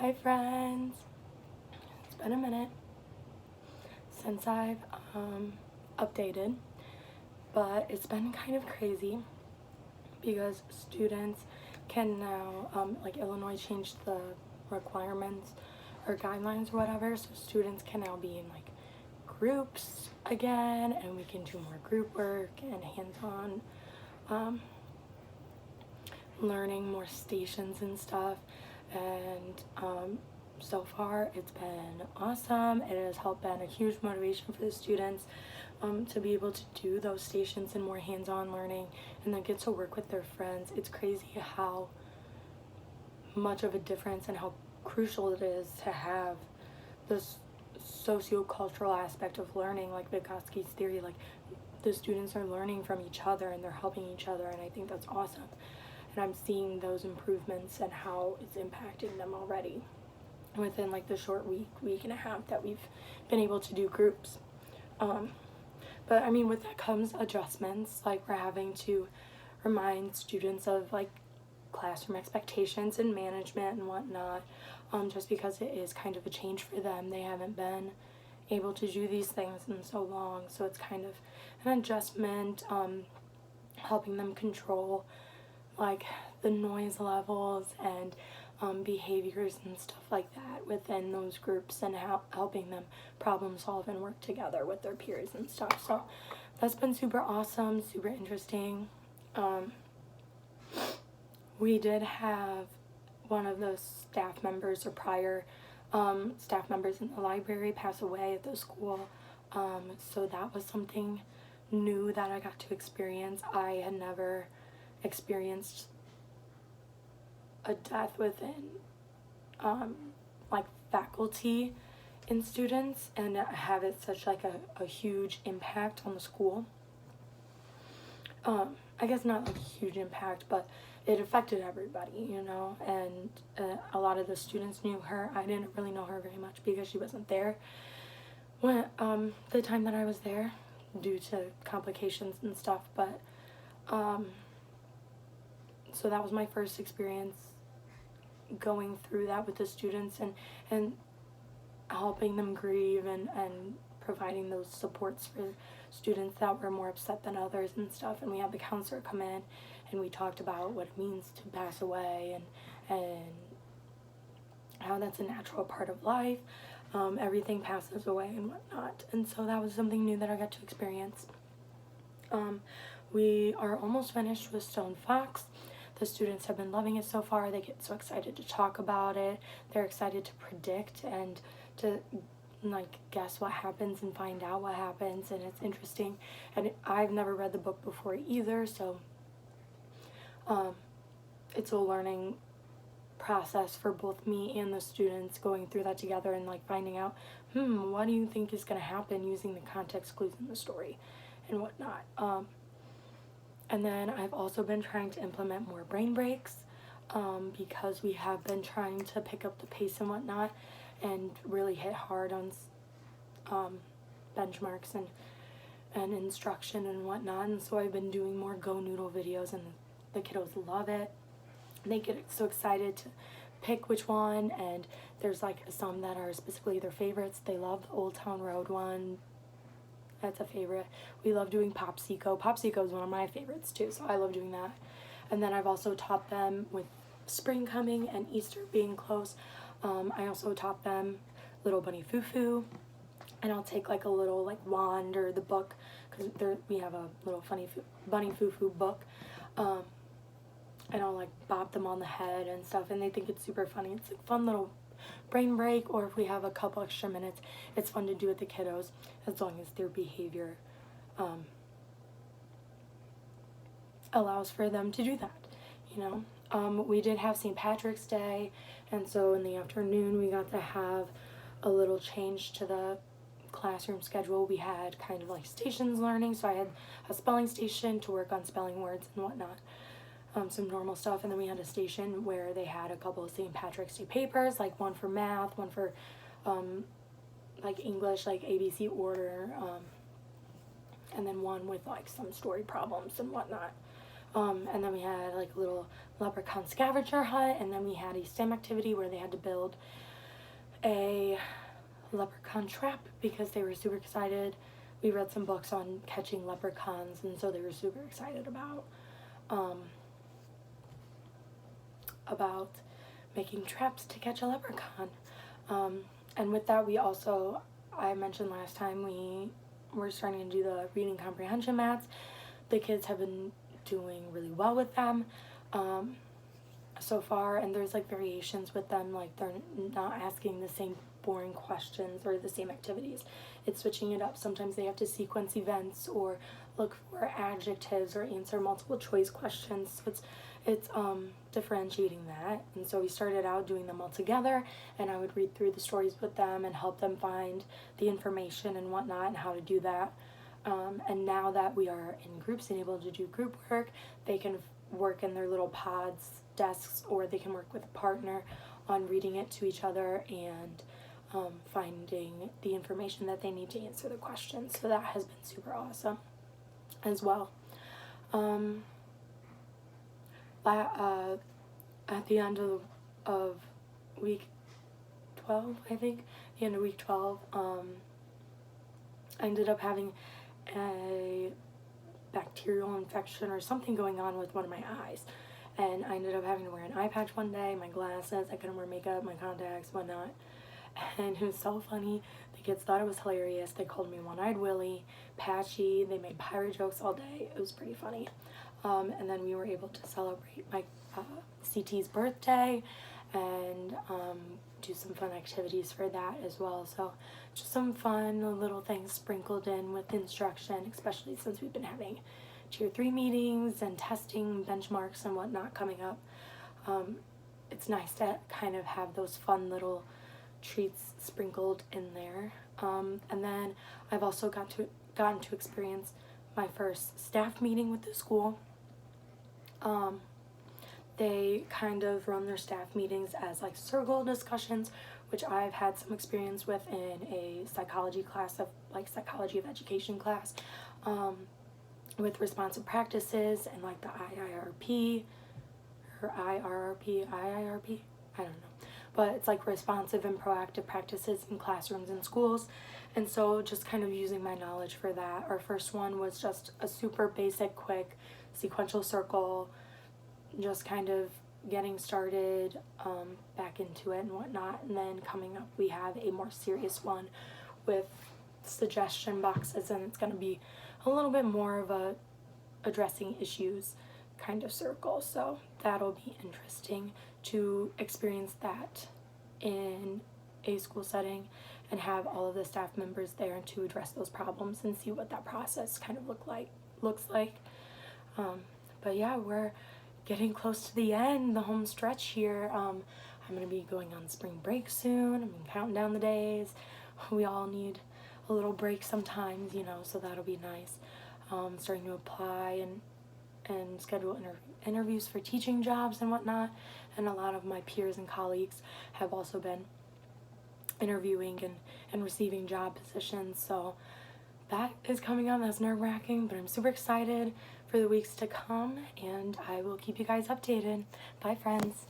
Hi friends! It's been a minute since I've updated, but it's been kind of crazy because students can now, like Illinois changed the requirements or guidelines or whatever, so students can now be in like groups again, and we can do more group work and hands-on learning, more stations and stuff. And so far it's been awesome. It has helped been a huge motivation for the students to be able to do those stations and more hands-on learning, and then get to work with their friends. It's crazy how much of a difference and how crucial it is to have this socio-cultural aspect of learning, like Vygotsky's theory. Like, the students are learning from each other and they're helping each other, and I think that's awesome. And I'm seeing those improvements and how it's impacting them already within like the short week and a half that we've been able to do groups. But I mean, with that comes adjustments. Like, we're having to remind students of like classroom expectations and management and whatnot, just because it is kind of a change for them. They haven't been able to do these things in so long, so it's kind of an adjustment, helping them control like the noise levels and behaviors and stuff like that within those groups, and helping them problem solve and work together with their peers and stuff. So that's been super awesome, super interesting. We did have one of the staff members or prior staff members in the library pass away at the school, so that was something new that I got to experience. I had never experienced a death within like faculty and students, and have it such like a huge impact on the school. I guess not like a huge impact, but it affected everybody, you know. And a lot of the students knew her. I didn't really know her very much because she wasn't there when the time that I was there, due to complications and stuff. But so that was my first experience going through that with the students, and helping them grieve, and providing those supports for students that were more upset than others and stuff. And we had the counselor come in, and we talked about what it means to pass away, and how that's a natural part of life. Everything passes away and whatnot, and so that was something new that I got to experience. We are almost finished with Stone Fox. The students have been loving it so far. They get so excited to talk about it. They're excited to predict and to like guess what happens and find out what happens, and it's interesting. And I've never read the book before either, so it's a learning process for both me and the students, going through that together and like finding out, what do you think is going to happen, using the context clues in the story and whatnot. And then I've also been trying to implement more brain breaks, because we have been trying to pick up the pace and whatnot, and really hit hard on benchmarks and instruction and whatnot. And so I've been doing more Go Noodle videos, and the kiddos love it. They get so excited to pick which one, and there's like some that are specifically their favorites. They love the Old Town Road one. That's a favorite. We love doing Popsico. Popsico is one of my favorites too, so I love doing that. And then I've also taught them, with spring coming and Easter being close, I also taught them Little Bunny Foo Foo, and I'll take like a little like wand or the book, because we have a little funny Bunny Foo Foo book, and I'll like bop them on the head and stuff, and they think it's super funny. It's like fun little brain break, or if we have a couple extra minutes, it's fun to do with the kiddos, as long as their behavior allows for them to do that, you know. We did have St. Patrick's Day, and so in the afternoon we got to have a little change to the classroom schedule. We had kind of like stations learning, so I had a spelling station to work on spelling words and whatnot, some normal stuff, and then we had a station where they had a couple of St. Patrick's Day papers, like one for math, one for like English, like ABC order, and then one with like some story problems and whatnot. And then we had like a little leprechaun scavenger hunt, and then we had a STEM activity where they had to build a leprechaun trap because they were super excited. We read some books on catching leprechauns, and so they were super excited about making traps to catch a leprechaun. And with that, we also, I mentioned last time, we were starting to do the reading comprehension mats. The kids have been doing really well with them so far, and there's like variations with them, like they're not asking the same boring questions or the same activities. It's switching it up. Sometimes they have to sequence events or look for adjectives or answer multiple choice questions. So it's differentiating that. And so we started out doing them all together, and I would read through the stories with them and help them find the information and whatnot and how to do that. And now that we are in groups and able to do group work, they can work in their little pods, desks, or they can work with a partner on reading it to each other and finding the information that they need to answer the questions. So that has been super awesome as well. At the end of week 12, I think, the end of week 12, I ended up having a bacterial infection or something going on with one of my eyes, and I ended up having to wear an eye patch one day, my glasses, I couldn't wear makeup, my contacts, whatnot, and it was so funny. The kids thought it was hilarious. They called me One-Eyed Willie, Patchy, they made pirate jokes all day. It was pretty funny. And then we were able to celebrate my CT's birthday and do some fun activities for that as well. So just some fun little things sprinkled in with instruction, especially since we've been having tier 3 meetings and testing benchmarks and whatnot coming up. It's nice to kind of have those fun little treats sprinkled in there. And then I've also gotten to experience my first staff meeting with the school. They kind of run their staff meetings as like circle discussions, which I've had some experience with in a psychology class, of like psychology of education class, with responsive practices and like the IIRP, or IRRP, IIRP, I don't know, but it's like responsive and proactive practices in classrooms and schools. And so just kind of using my knowledge for that. Our first one was just a super basic, quick sequential circle, just kind of getting started back into it and whatnot. And then coming up, we have a more serious one with suggestion boxes, and it's going to be a little bit more of a addressing issues kind of circle. So that'll be interesting to experience that in a school setting and have all of the staff members there to address those problems and see what that process kind of looks like. But yeah, we're getting close to the end, the home stretch here. I'm going to be going on spring break soon. I'm counting down the days. We all need a little break sometimes, you know, so that'll be nice. Starting to apply and schedule interviews for teaching jobs and whatnot. And a lot of my peers and colleagues have also been interviewing and receiving job positions. So that is coming on. That's nerve-wracking, but I'm super excited for the weeks to come, and I will keep you guys updated. Bye, friends.